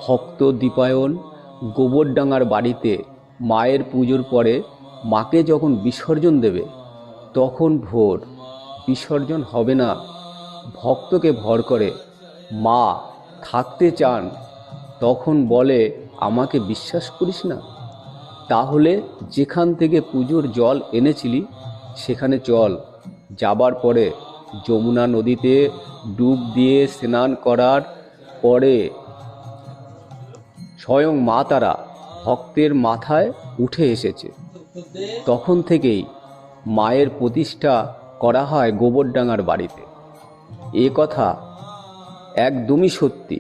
ভক্ত দীপায়ন গোবরডাঙ্গার বাড়িতে মায়ের পুজোর পরে মাকে যখন বিসর্জন দেবে তখন ভোর, বিসর্জন হবে না, ভক্তকে ভর করে মা থাকতে চান, তখন বলে আমাকে বিশ্বাস করিস না? তাহলে যেখান থেকে পুজোর জল এনেছিলি সেখানে চল। যাবার পরে যমুনা নদীতে ডুব দিয়ে স্নান করার পরে স্বয়ং মা তারা ভক্তের মাথায় উঠে এসেছে। তখন থেকেই মায়ের প্রতিষ্ঠা করা হয় গোবরডাঙ্গার বাড়িতে। এ কথা একদমই সত্যি,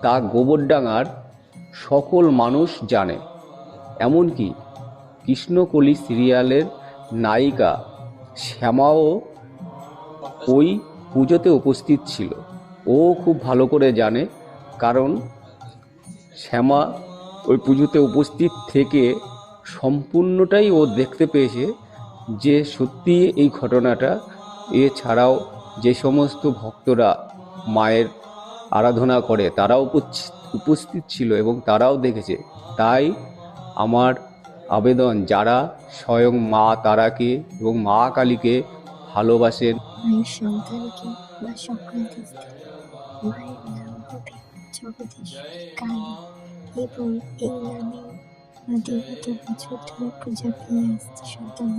তা গোবরডাঙ্গার সকল মানুষ জানে। এমনকি কৃষ্ণকলি সিরিয়ালের নায়িকা শ্যামাও ওই পুজোতে উপস্থিত ছিল। ও খুব ভালো করে জানে, কারণ শ্যামা ওই পুজোতে উপস্থিত থেকে সম্পূর্ণটাই ও দেখতে পেয়েছে যে সত্যি এই ঘটনাটা। এছাড়াও যে সমস্ত ভক্তরা মায়ের আরাধনা করে তারাও উপস্থিত ছিল এবং তারাও দেখেছে। তাই আমার আবেদন, যারা স্বয়ং মা তারাকে এবং মা কালীকে ভালোবাসেন, মায়ের সন্তানকে বা সংক্রান্তিতে মায়ের নাম হবে জগদীশ্বরী কালী, এবং এই নামে মা দীর্ঘ বছর ধরে পূজা পেয়ে আসছে সন্তান।